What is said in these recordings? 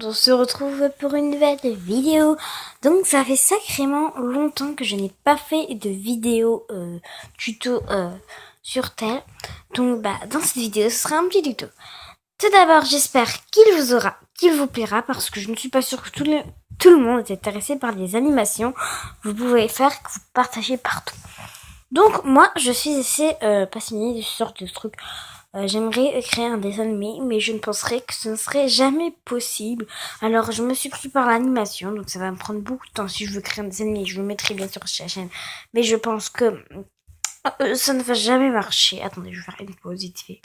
On se retrouve pour une nouvelle vidéo. Donc ça fait sacrément longtemps que je n'ai pas fait de vidéo tuto sur tel. Donc dans cette vidéo ce sera un petit tuto. Tout d'abord j'espère qu'il vous plaira parce que je ne suis pas sûre que tout le monde est intéressé par les animations. Vous pouvez faire que vous partagez partout. Donc moi je suis assez passionnée de ce genre de trucs. J'aimerais créer un dessin animé, mais je ne penserais que ce ne serait jamais possible. Alors, je me suis pris par l'animation, donc ça va me prendre beaucoup de temps. Si je veux créer un dessin animé, je le mettrai bien sûr sur la chaîne. Mais je pense que ça ne va jamais marcher. Attendez, je vais faire une pause vite fait.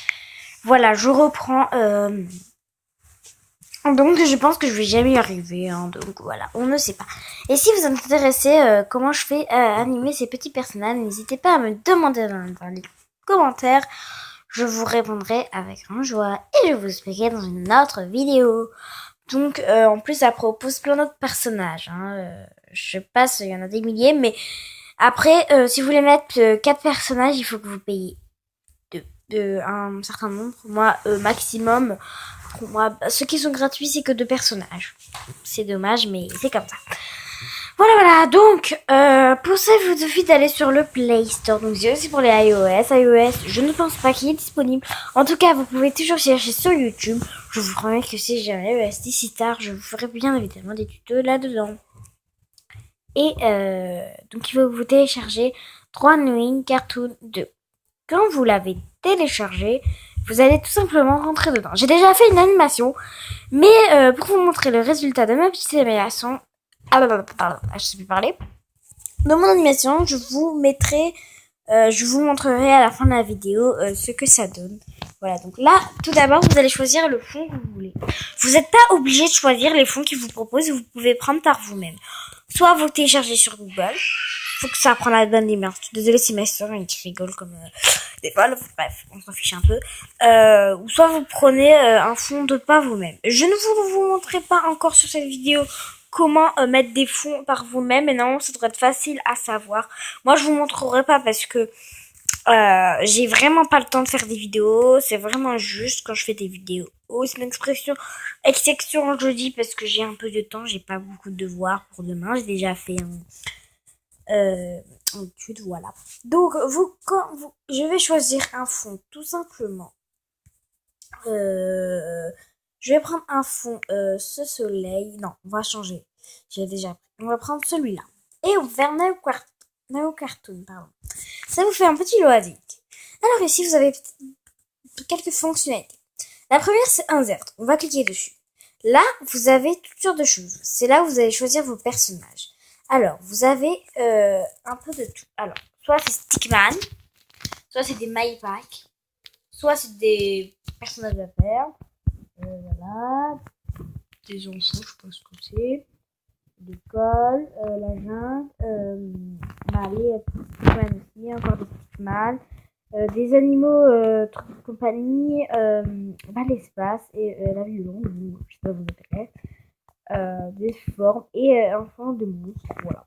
Voilà, je reprends. Donc, je pense que je vais jamais y arriver. Donc, voilà, on ne sait pas. Et si vous êtes intéressé comment je fais animer ces petits personnages, n'hésitez pas à me demander dans les commentaires. Je vous répondrai avec grande joie et je vous expliquerai dans une autre vidéo. Donc, en plus, ça propose plein d'autres personnages. Je passe, il y en a des milliers, mais après, si vous voulez mettre 4 personnages, il faut que vous payiez un certain nombre. Moi, maximum, pour moi, ceux qui sont gratuits, c'est que 2 personnages. C'est dommage, mais c'est comme ça. Voilà, donc, pour ça, il vous suffit d'aller sur le Play Store. Donc, c'est aussi pour les iOS, je ne pense pas qu'il est disponible. En tout cas, vous pouvez toujours chercher sur YouTube. Je vous promets que si jamais d'ici tard, je vous ferai bien évidemment des tutos là-dedans. Et, donc, il faut vous télécharger 3 Knowing Cartoon 2. Quand vous l'avez téléchargé, vous allez tout simplement rentrer dedans. J'ai déjà fait une animation, mais pour vous montrer le résultat de ma petite animation, je sais plus parler. Dans mon animation, je vous montrerai à la fin de la vidéo ce que ça donne. Voilà, donc là, tout d'abord, vous allez choisir le fond que vous voulez. Vous n'êtes pas obligé de choisir les fonds qu'ils vous proposent, vous pouvez prendre par vous-même. Soit vous téléchargez sur Google, faut que ça prenne la bonne image. Désolée si ma soeur qui rigole comme des fois, bref, on s'en fiche un peu. Ou soit vous prenez un fond de pas vous-même. Je ne vous montrerai pas encore sur cette vidéo comment mettre des fonds par vous-même, et non, ça devrait être facile à savoir. Moi, je vous montrerai pas parce que j'ai vraiment pas le temps de faire des vidéos. C'est vraiment juste quand je fais des vidéos. Oh, c'est une exception, je dis parce que j'ai un peu de temps. J'ai pas beaucoup de devoirs pour demain. J'ai déjà fait en étude, voilà. Donc, je vais choisir un fond, tout simplement. Je vais prendre un fond, ce soleil. Non, on va changer. J'ai déjà pris. On va prendre celui-là. Et on va faire Neo Cartoon, pardon. Ça vous fait un petit loisir. Alors ici, vous avez quelques fonctionnalités. La première, c'est Insert. On va cliquer dessus. Là, vous avez toutes sortes de choses. C'est là où vous allez choisir vos personnages. Alors, vous avez un peu de tout. Alors, soit c'est Stickman, soit c'est des My Pack, soit c'est des personnages à faire. Voilà. Des enfants, je sais pas ce que c'est. L'école, la jungle, les Stickman aussi, encore des Stickman. Des animaux, trucs de compagnie, l'espace et la vie longue, je sais pas vous intéresse. Des formes et un fond de monstre, voilà.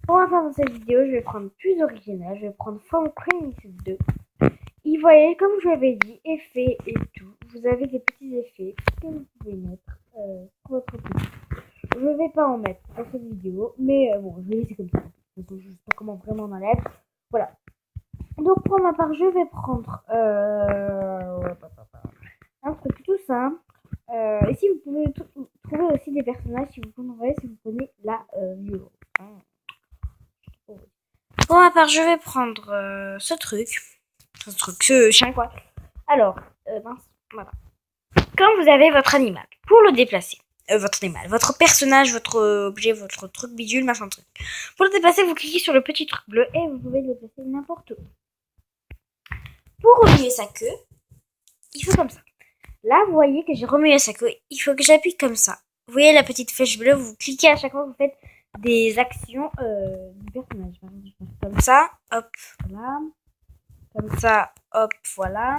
Pour la fin de cette vidéo, je vais prendre plus original, je vais prendre Forme Primitive 2. Et voyez, comme je l'avais dit, effets et tout, vous avez des petits effets que vous pouvez mettre sur votre petit. Je vais pas en mettre dans cette vidéo, mais bon, je vais laisser comme ça. Donc, je sais pas comment vraiment on enlève. Voilà. Donc pour ma part, je vais prendre un truc tout simple. Ici, vous pouvez trouver aussi des personnages si vous prenez la violence. Pour ma part, je vais prendre ce chien quoi. Alors, voilà. Quand vous avez votre animal, pour le déplacer, votre personnage, votre objet, votre truc bidule, machin truc. Pour le déplacer, vous cliquez sur le petit truc bleu et vous pouvez le déplacer n'importe où. Pour remuer sa queue, il faut comme ça. Là, vous voyez que j'ai remué sa queue. Il faut que j'appuie comme ça. Vous voyez la petite flèche bleue, vous cliquez à chaque fois que vous faites des actions du personnage. Comme ça, hop, voilà. Comme ça, hop, voilà.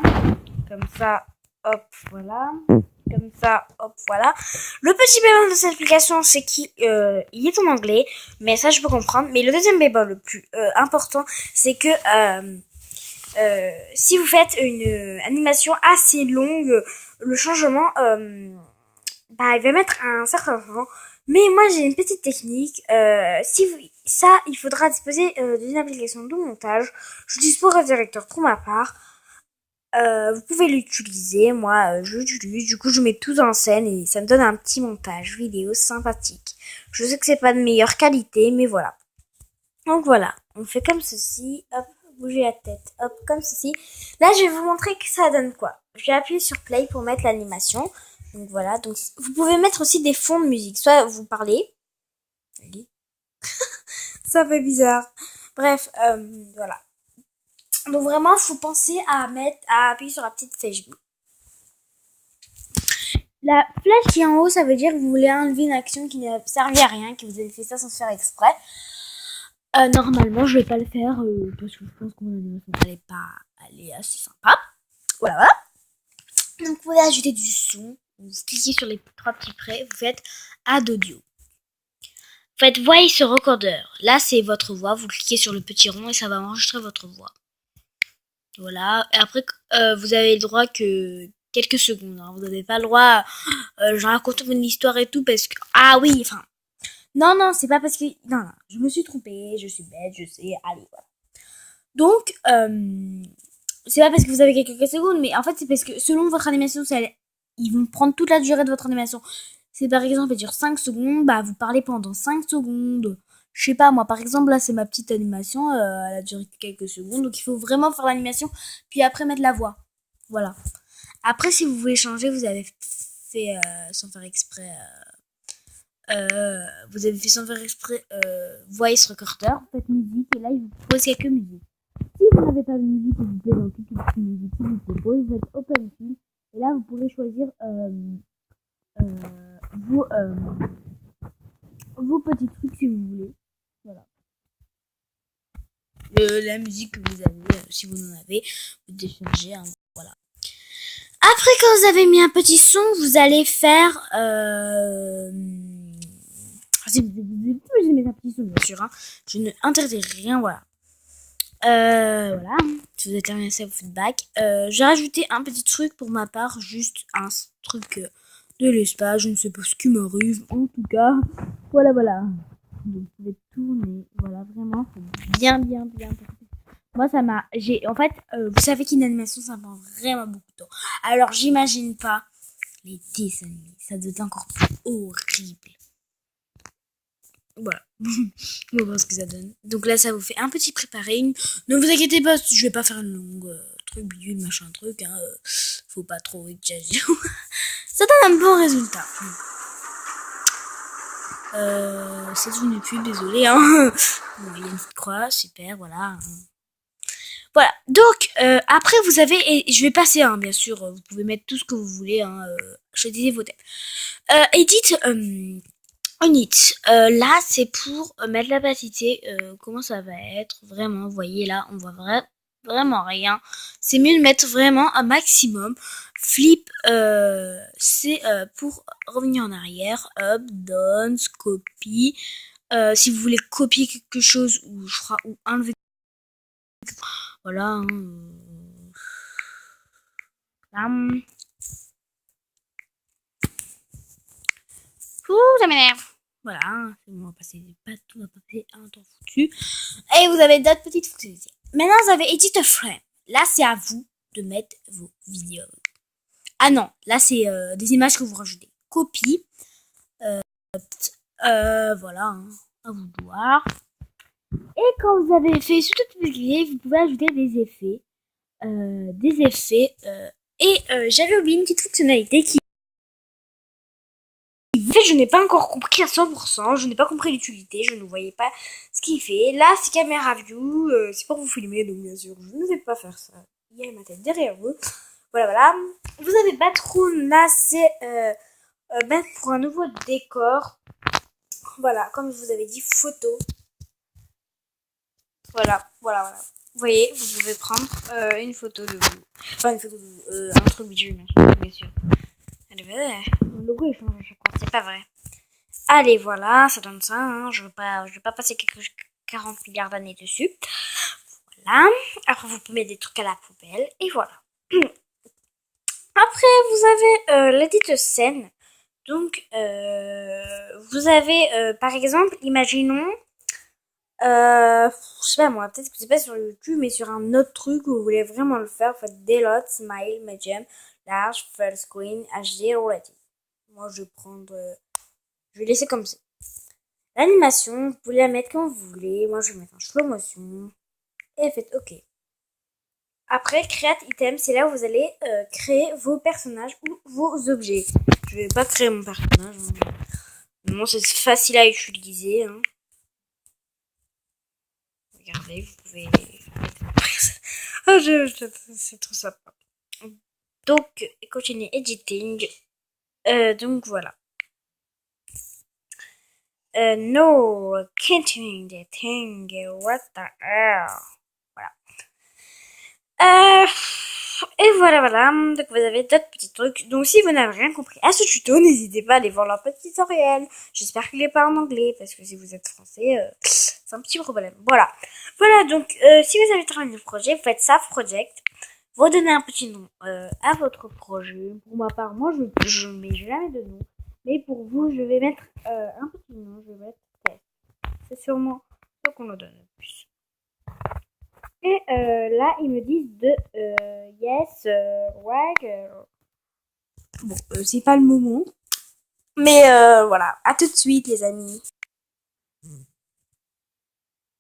Comme ça, hop, voilà. Comme ça, hop, voilà. Le petit bémol de cette application, c'est qu'il est en anglais, mais ça je peux comprendre. Mais le deuxième bémol le plus important, c'est que si vous faites une animation assez longue, le changement bah, il va mettre un certain temps. Mais moi, j'ai une petite technique. Si vous, ça, il faudra disposer d'une application de montage. Je dispose un directeur pour ma part. Vous pouvez l'utiliser. Moi, je l'utilise. Du coup, je mets tout en scène et ça me donne un petit montage vidéo sympathique. Je sais que c'est pas de meilleure qualité, mais voilà. Donc voilà, on fait comme ceci. Hop, bougez la tête. Hop, comme ceci. Là, je vais vous montrer que ça donne quoi. Je vais appuyer sur play pour mettre l'animation. Donc voilà. Donc vous pouvez mettre aussi des fonds de musique. Soit vous parlez. Ça fait bizarre. Bref, voilà. Donc vraiment, faut penser à appuyer sur la petite flèche bleue. La flèche qui est en haut, ça veut dire que vous voulez enlever une action qui n'a servi à rien, que vous avez fait ça sans faire exprès. Normalement, je vais pas le faire parce que je pense que mon animation elle est assez sympa. Voilà, voilà. Donc, vous pouvez ajouter du son. Vous cliquez sur les trois petits traits. Vous faites Add Audio. Vous faites Voice Recorder. Là, c'est votre voix. Vous cliquez sur le petit rond et ça va enregistrer votre voix. Voilà. Et après, vous avez le droit que quelques secondes. Hein. Vous n'avez pas le droit. Je raconte une histoire et tout parce que ah oui, enfin. Non, c'est pas parce que non, je me suis trompée. Je suis bête. Je sais. Allez, voilà. Donc, c'est pas parce que vous avez quelques secondes, mais en fait, c'est parce que selon votre animation, ils vont prendre toute la durée de votre animation. C'est par exemple, elle dure 5 secondes, bah, vous parlez pendant 5 secondes. Je sais pas, moi, par exemple, là, c'est ma petite animation, elle a duré quelques secondes, donc il faut vraiment faire l'animation, puis après mettre la voix. Voilà. Après, si vous voulez changer, vous avez fait, sans faire exprès, voice recorder, vous faites musique, et là, il vous propose quelques musiques. Si vous n'avez pas de musique et vous plaît dans toute la musique qui vous propose, vous faites Open Field et là vous pourrez choisir vos, vos petits trucs si vous voulez. Voilà. La musique que vous avez, si vous en avez, vous déchargez. Hein, voilà. Après, quand vous avez mis un petit son, vous allez faire. Si vous aimez un petit son, bien sûr. Hein, je ne interdis rien, voilà. Voilà. Si vous êtes intéressé au feedback. J'ai rajouté un petit truc pour ma part, juste un truc de l'espace. Je ne sais pas ce qui m'arrive. En tout cas, voilà. Donc, vous pouvez tourner. Voilà, vraiment, c'est bien. Moi, en fait, vous savez qu'une animation, ça prend vraiment beaucoup de temps. Alors, j'imagine pas les dessins animés. Ça doit être encore plus horrible. Voilà. On va voir ce que ça donne. Donc là, ça vous fait un petit préparing. Ne vous inquiétez pas, je vais pas faire une longue truc, bidule, machin truc. Hein, faut pas trop exagérer. Ça donne un bon résultat. C'est une pub, désolé. Hein. Il y a une petite croix, super, voilà. Voilà. Donc après, vous avez, et je vais passer, hein, bien sûr. Vous pouvez mettre tout ce que vous voulez. Hein, choisissez vos thèmes. Edit. Unit. Là, c'est pour mettre la opacité. Comment ça va être vraiment. Vous voyez là, on voit vraiment rien. C'est mieux de mettre vraiment un maximum. Flip, c'est pour revenir en arrière. Up, down, copy. Si vous voulez copier quelque chose ou enlever. Voilà. Ça m'énerve. Voilà, c'est bon, on va passer un temps foutu. Et vous avez d'autres petites fonctionnalités. Maintenant, vous avez Edit a Frame. Là, c'est à vous de mettre vos vidéos. Ah non, là, c'est des images que vous rajoutez. Copie. Voilà, hein, à vous de voir. Et quand vous avez fait sur toutes les vidéos, vous pouvez ajouter des effets. Et j'avais oublié une petite fonctionnalité qui en fait, je n'ai pas encore compris à 100%, je n'ai pas compris l'utilité, je ne voyais pas ce qu'il fait. Là, c'est caméra view, c'est pour vous filmer, donc bien sûr, je ne vais pas faire ça. Il y a ma tête derrière vous. Voilà. Vous avez Batroom, là, c'est mettre pour un nouveau décor. Voilà, comme je vous avais dit, photo. Voilà. Vous voyez, vous pouvez prendre une photo de vous. Enfin, une photo de vous, un truc visuel, bien sûr. Le logo, il change à chaque fois, c'est pas vrai. Allez, voilà, ça donne ça. Hein. Je vais pas passer 40 milliards d'années dessus. Voilà. Après, vous pouvez mettre des trucs à la poubelle. Et voilà. Après, vous avez l'édit de scène. Donc, vous avez, par exemple, imaginons, je sais pas moi, peut-être que c'est pas sur YouTube, mais sur un autre truc où vous voulez vraiment le faire, vous faites Deload, Smile, Medium, Large, Full Screen, HD, Relative. Moi, je vais prendre, je vais laisser comme ça. L'animation, vous pouvez la mettre quand vous voulez. Moi, je vais mettre en slow motion. Et faites OK. Après, Create Item, c'est là où vous allez créer vos personnages ou vos objets. Je vais pas créer mon personnage. Non, c'est facile à utiliser. Hein. Regardez, vous pouvez... Oh, c'est trop sympa. Donc, continuez editing. Donc, voilà. No, continuing the thing. What the hell? Voilà. Et voilà. Donc vous avez d'autres petits trucs. Donc si vous n'avez rien compris à ce tuto, n'hésitez pas à aller voir leur petit tutoriel. J'espère qu'il n'est pas en anglais, parce que si vous êtes français, c'est un petit problème. Voilà, donc si vous avez terminé le projet, vous faites Save Project. Vous donnez un petit nom à votre projet. Pour ma part, moi je mets jamais de nom. Mais pour vous, je vais mettre un petit nom. Je vais mettre test. C'est sûrement ce qu'on nous donne le plus. Et là, ils me disent de yes, ouais. Bon, c'est pas le moment. Mais voilà, à tout de suite, les amis.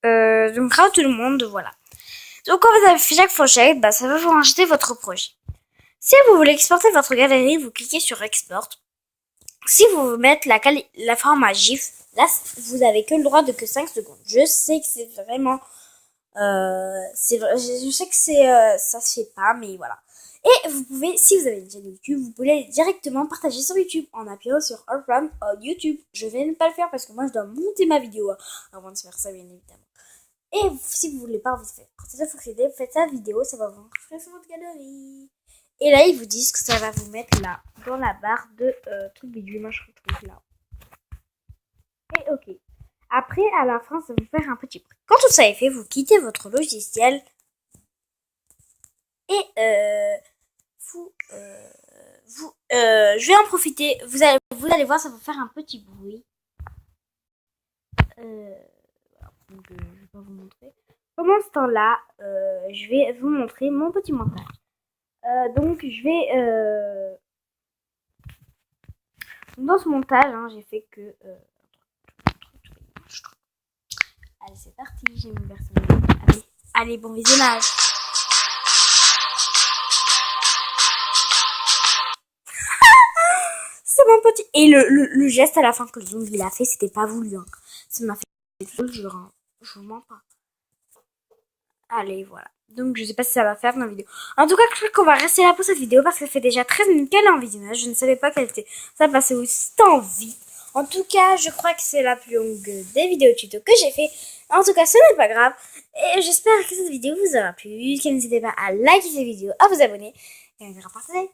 Donc, ciao tout le monde, voilà. Donc, quand vous avez fait chaque projet, bah, ça va vous rajouter votre projet. Si vous voulez exporter votre galerie, vous cliquez sur Export. Si vous voulez mettre la format GIF, là, vous avez que le droit de que 5 secondes. Je sais que c'est vraiment... je sais que ça se fait pas, mais voilà. Et vous pouvez, si vous avez une chaîne YouTube, vous pouvez directement partager sur YouTube en appuyant sur Upload YouTube. Je vais ne pas le faire parce que moi je dois monter ma vidéo avant de faire ça, bien évidemment. Et si vous voulez pas vous faire faites sa vidéo, ça va vous rentrer sur votre galerie. Et là, ils vous disent que ça va vous mettre là, dans la barre de truc bidule, machin truc là. Et ok. Après, à la fin, ça va vous faire un petit prix. Quand tout ça est fait, vous quittez votre logiciel et je vais en profiter. Vous allez voir, ça va faire un petit bruit. Donc, je vais pas vous montrer. Pendant ce temps-là, je vais vous montrer mon petit montage. Donc, je vais... dans ce montage, hein, j'ai fait que... Allez, c'est parti, j'ai mis personne. Allez, bon visionnage. C'est mon petit... Et le geste à la fin que le zombie a fait, c'était pas voulu. Hein. Ça m'a fait... Je le jure, hein. Je vous mens pas. Allez, voilà. Donc, je sais pas si ça va faire dans la vidéo. En tout cas, je crois qu'on va rester là pour cette vidéo parce qu'elle fait déjà 13 minutes qu'elle est en visionnage. Je ne savais pas qu'elle était... Ça passait aussi tant vite. En tout cas, je crois que c'est la plus longue des vidéos tuto que j'ai fait. En tout cas, ce n'est pas grave. Et j'espère que cette vidéo vous aura plu. N'hésitez pas à liker cette vidéo, à vous abonner, et à partager.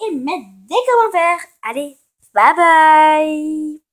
Et mettre des commentaires. Allez, bye bye!